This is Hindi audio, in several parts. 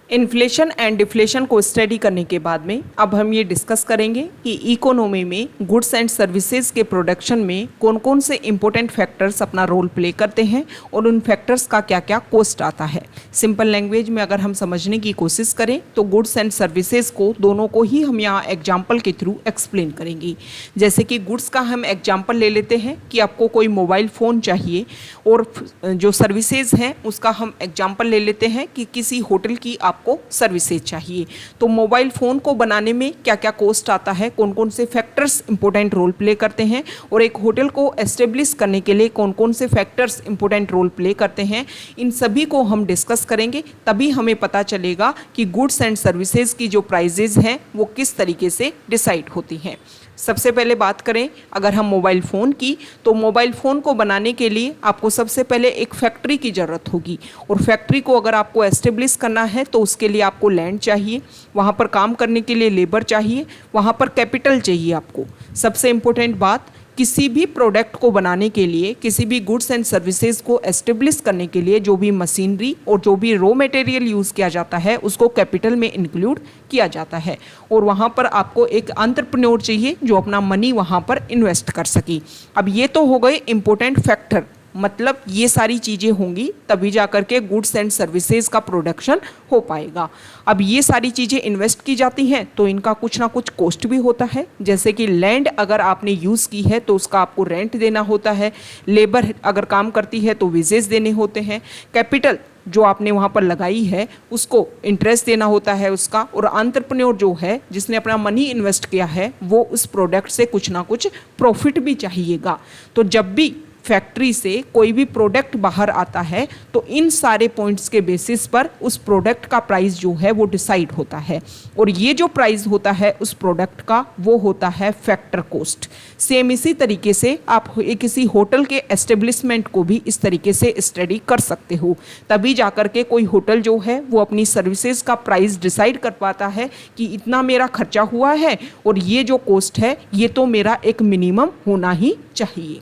इन्फ्लेशन एंड डिफ्लेशन को स्टडी करने के बाद में अब हम ये डिस्कस करेंगे कि इकोनॉमी में गुड्स एंड सर्विसेज के प्रोडक्शन में कौन कौन से इंपॉर्टेंट फैक्टर्स अपना रोल प्ले करते हैं और उन फैक्टर्स का क्या क्या कॉस्ट आता है। सिंपल लैंग्वेज में अगर हम समझने की कोशिश करें तो गुड्स एंड सर्विसेज को दोनों को ही हम यहाँ एग्जाम्पल के थ्रू एक्सप्लेन करेंगे। जैसे कि गुड्स का हम एग्जाम्पल ले लेते हैं कि आपको कोई मोबाइल फ़ोन चाहिए, और जो सर्विसेज हैं उसका हम एग्जाम्पल ले लेते हैं कि किसी होटल की आपको सर्विसेज चाहिए। तो मोबाइल फ़ोन को बनाने में क्या क्या कॉस्ट आता है, कौन कौन से फैक्टर्स इंपॉर्टेंट रोल प्ले करते हैं, और एक होटल को एस्टेब्लिश करने के लिए कौन कौन से फैक्टर्स इंपॉर्टेंट रोल प्ले करते हैं, इन सभी को हम डिस्कस करेंगे। तभी हमें पता चलेगा कि गुड्स एंड सर्विसेज की जो प्राइजेज हैं वो किस तरीके से डिसाइड होती हैं। सबसे पहले बात करें अगर हम मोबाइल फ़ोन की, तो मोबाइल फ़ोन को बनाने के लिए आपको सबसे पहले एक फैक्ट्री की ज़रूरत होगी, और फैक्ट्री को अगर आपको एस्टेब्लिश करना है तो उसके लिए आपको लैंड चाहिए, वहाँ पर काम करने के लिए लेबर चाहिए, वहाँ पर कैपिटल चाहिए आपको। सबसे इम्पोर्टेंट बात, किसी भी प्रोडक्ट को बनाने के लिए, किसी भी गुड्स एंड सर्विसेज को एस्टेब्लिश करने के लिए जो भी मशीनरी और जो भी रॉ मटेरियल यूज़ किया जाता है उसको कैपिटल में इंक्लूड किया जाता है, और वहाँ पर आपको एक एंटरप्रेन्योर चाहिए जो अपना मनी वहाँ पर इन्वेस्ट कर सके। अब ये तो हो गए इम्पोर्टेंट फैक्टर, मतलब ये सारी चीज़ें होंगी तभी जा कर के गुड्स एंड सर्विसेज का प्रोडक्शन हो पाएगा। अब ये सारी चीज़ें इन्वेस्ट की जाती हैं तो इनका कुछ ना कुछ कॉस्ट भी होता है। जैसे कि लैंड अगर आपने यूज़ की है तो उसका आपको रेंट देना होता है, लेबर अगर काम करती है तो वेजेस देने होते हैं, कैपिटल जो आपने वहाँ पर लगाई है उसको इंटरेस्ट देना होता है उसका, और एंटरप्रेन्योर जो है जिसने अपना मनी इन्वेस्ट किया है वो उस प्रोडक्ट से कुछ ना कुछ प्रॉफिट भी चाहिएगा। तो जब भी फैक्ट्री से कोई भी प्रोडक्ट बाहर आता है तो इन सारे पॉइंट्स के बेसिस पर उस प्रोडक्ट का प्राइस जो है वो डिसाइड होता है, और ये जो प्राइस होता है उस प्रोडक्ट का वो होता है फैक्टर कॉस्ट। सेम इसी तरीके से आप किसी होटल के एस्टेब्लिशमेंट को भी इस तरीके से स्टडी कर सकते हो, तभी जाकर के कोई होटल जो है वो अपनी सर्विसेज का प्राइस डिसाइड कर पाता है कि इतना मेरा खर्चा हुआ है और ये जो कॉस्ट है ये तो मेरा एक मिनिमम होना ही चाहिए।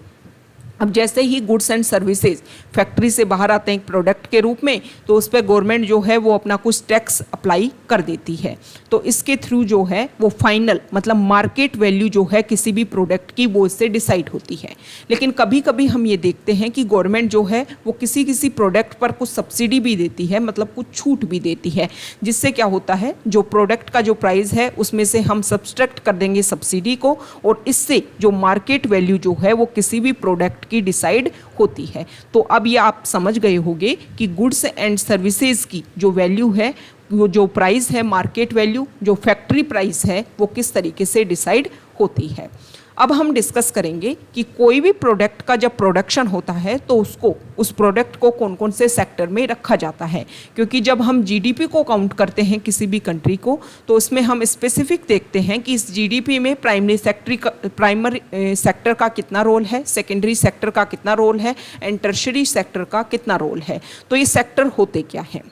अब जैसे ही गुड्स एंड सर्विसेज फैक्ट्री से बाहर आते हैं एक प्रोडक्ट के रूप में, तो उस पर गवर्नमेंट जो है वो अपना कुछ टैक्स अप्लाई कर देती है, तो इसके थ्रू जो है वो फाइनल मतलब मार्केट वैल्यू जो है किसी भी प्रोडक्ट की वो इससे डिसाइड होती है। लेकिन कभी कभी हम ये देखते हैं कि गवर्नमेंट जो है वो किसी किसी प्रोडक्ट पर कुछ सब्सिडी भी देती है, मतलब कुछ छूट भी देती है, जिससे क्या होता है जो प्रोडक्ट का जो प्राइस है उसमें से हम सब्सट्रैक्ट कर देंगे सब्सिडी को, और इससे जो मार्केट वैल्यू जो है वो किसी भी प्रोडक्ट की डिसाइड होती है। तो अब ये आप समझ गए होंगे कि गुड्स एंड सर्विसेज की जो वैल्यू है, वो जो प्राइस है मार्केट वैल्यू, जो फैक्ट्री प्राइस है वो किस तरीके से डिसाइड होती है। अब हम डिस्कस करेंगे कि कोई भी प्रोडक्ट का जब प्रोडक्शन होता है तो उसको उस प्रोडक्ट को कौन कौन से सेक्टर में रखा जाता है, क्योंकि जब हम जीडीपी को काउंट करते हैं किसी भी कंट्री को तो उसमें हम स्पेसिफिक देखते हैं कि इस जीडीपी में प्राइमरी सेक्टर का कितना रोल है, सेकेंडरी सेक्टर का कितना रोल है, एंड टर्शरी सेक्टर का कितना रोल है। तो ये सेक्टर होते क्या हैं।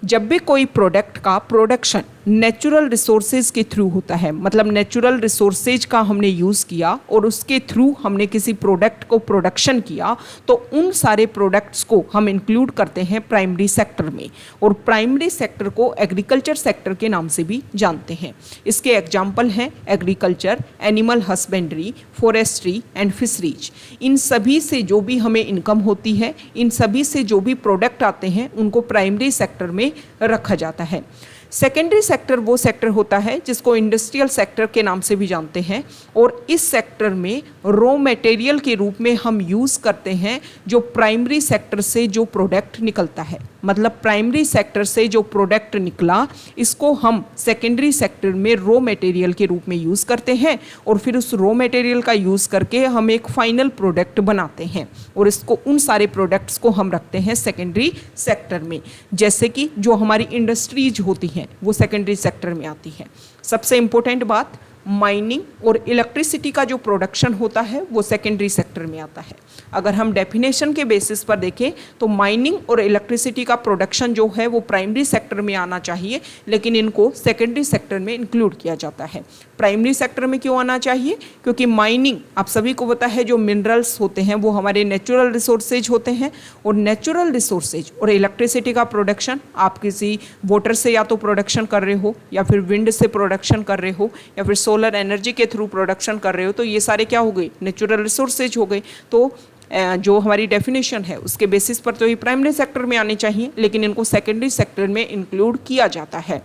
जब भी कोई प्रोडक्ट का प्रोडक्शन नेचुरल रिसोर्सेज के थ्रू होता है, मतलब नेचुरल रिसोर्सेज का हमने यूज़ किया और उसके थ्रू हमने किसी प्रोडक्ट को प्रोडक्शन किया, तो उन सारे प्रोडक्ट्स को हम इंक्लूड करते हैं प्राइमरी सेक्टर में, और प्राइमरी सेक्टर को एग्रीकल्चर सेक्टर के नाम से भी जानते हैं। इसके एग्जाम्पल हैं agriculture, animal husbandry, forestry and fisheries. इन सभी से जो भी हमें इनकम होती है, इन सभी से जो भी प्रोडक्ट आते हैं उनको प्राइमरी सेक्टर में रखा जाता है। सेकेंडरी सेक्टर वो सेक्टर होता है जिसको इंडस्ट्रियल सेक्टर के नाम से भी जानते हैं, और इस सेक्टर में रॉ मटेरियल के रूप में हम यूज़ करते हैं जो प्राइमरी सेक्टर से जो प्रोडक्ट निकलता है, मतलब प्राइमरी सेक्टर से जो प्रोडक्ट निकला इसको हम सेकेंडरी सेक्टर में रॉ मटेरियल के रूप में यूज़ करते हैं, और फिर उस रॉ मटेरियल का यूज़ करके हम एक फाइनल प्रोडक्ट बनाते हैं, और इसको उन सारे प्रोडक्ट्स को हम रखते हैं सेकेंडरी सेक्टर में। जैसे कि जो हमारी इंडस्ट्रीज होती हैं वो सेकेंडरी सेक्टर में आती है। सबसे इम्पोर्टेंट बात, माइनिंग और इलेक्ट्रिसिटी का जो प्रोडक्शन होता है वो सेकेंडरी सेक्टर में आता है। अगर हम डेफिनेशन के बेसिस पर देखें तो माइनिंग और इलेक्ट्रिसिटी का प्रोडक्शन जो है वो प्राइमरी सेक्टर में आना चाहिए, लेकिन इनको सेकेंडरी सेक्टर में इंक्लूड किया जाता है। प्राइमरी सेक्टर में क्यों आना चाहिए? क्योंकि माइनिंग आप सभी को पता है जो मिनरल्स होते हैं वो हमारे नेचुरल रिसोर्सेज होते हैं, और नेचुरल रिसोर्सेज और इलेक्ट्रिसिटी का प्रोडक्शन आप किसी वाटर से या तो प्रोडक्शन कर रहे हो, या फिर विंड से प्रोडक्शन कर रहे हो, या फिर सोलर एनर्जी के थ्रू प्रोडक्शन कर रहे हो, तो ये सारे क्या हो गए? नेचुरल रिसोर्सेज हो गए। तो जो हमारी डेफिनेशन है उसके बेसिस पर तो ये प्राइमरी सेक्टर में आने चाहिए, लेकिन इनको सेकेंडरी सेक्टर में इंक्लूड किया जाता है।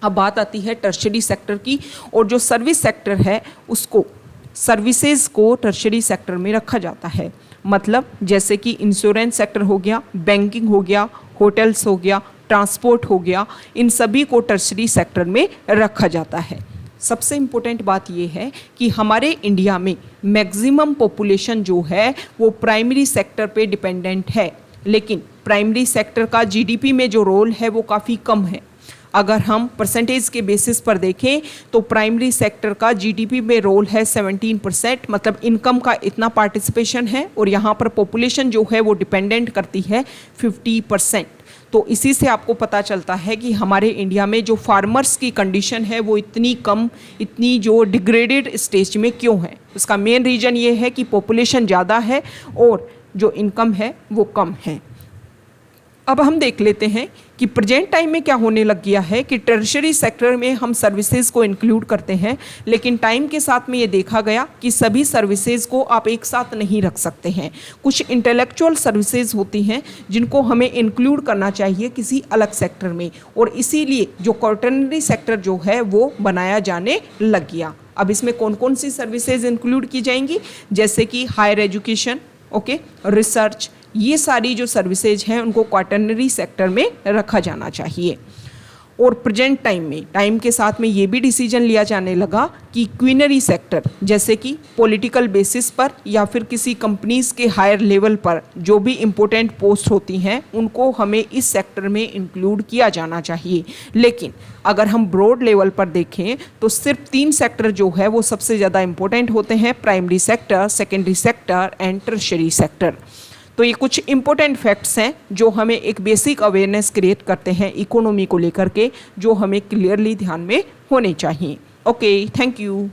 अब बात आती है टर्शरी सेक्टर की, और जो सर्विस सेक्टर है उसको सर्विसेज को टर्शरी सेक्टर में रखा जाता है। मतलब जैसे कि इंश्योरेंस सेक्टर हो गया, बैंकिंग हो गया, होटल्स हो गया, ट्रांसपोर्ट हो गया, इन सभी को टर्शरी सेक्टर में रखा जाता है। सबसे इम्पोर्टेंट बात ये है कि हमारे इंडिया में मैक्सिमम पॉपुलेशन जो है वो प्राइमरी सेक्टर पे डिपेंडेंट है, लेकिन प्राइमरी सेक्टर का जीडीपी में जो रोल है वो काफ़ी कम है। अगर हम परसेंटेज के बेसिस पर देखें तो प्राइमरी सेक्टर का जीडीपी में रोल है 17%, मतलब इनकम का इतना पार्टिसिपेशन है, और यहाँ पर पॉपुलेशन जो है वो डिपेंडेंट करती है 50%। तो इसी से आपको पता चलता है कि हमारे इंडिया में जो फार्मर्स की कंडीशन है वो इतनी कम, इतनी जो डिग्रेडेड स्टेज में क्यों है। उसका मेन रीज़न ये है कि पॉपुलेशन ज़्यादा है और जो इनकम है वो कम है। अब हम देख लेते हैं कि प्रेजेंट टाइम में क्या होने लग गया है कि टर्शरी सेक्टर में हम सर्विसेज को इंक्लूड करते हैं, लेकिन टाइम के साथ में ये देखा गया कि सभी सर्विसेज को आप एक साथ नहीं रख सकते हैं। कुछ इंटेलेक्चुअल सर्विसेज होती हैं जिनको हमें इंक्लूड करना चाहिए किसी अलग सेक्टर में, और इसीलिए जो क्वाटरनरी सेक्टर जो है वो बनाया जाने लग गया। अब इसमें कौन कौन सी सर्विसेज इंक्लूड की जाएंगी? जैसे कि हायर एजुकेशन, ओके, रिसर्च, ये सारी जो सर्विसेज हैं उनको क्वाटरनरी सेक्टर में रखा जाना चाहिए। और प्रेजेंट टाइम में टाइम के साथ में ये भी डिसीजन लिया जाने लगा कि क्वीनरी सेक्टर, जैसे कि पॉलिटिकल बेसिस पर या फिर किसी कंपनीज के हायर लेवल पर जो भी इम्पोर्टेंट पोस्ट होती हैं उनको हमें इस सेक्टर में इंक्लूड किया जाना चाहिए। लेकिन अगर हम ब्रॉड लेवल पर देखें तो सिर्फ 3 सेक्टर जो है वो सबसे ज़्यादा इम्पोर्टेंट होते हैं, primary sector, secondary sector and tertiary sector. तो ये कुछ इंपॉर्टेंट फैक्ट्स हैं जो हमें एक बेसिक अवेयरनेस क्रिएट करते हैं इकोनॉमी को लेकर के, जो हमें क्लियरली ध्यान में होने चाहिए। Okay, thank you.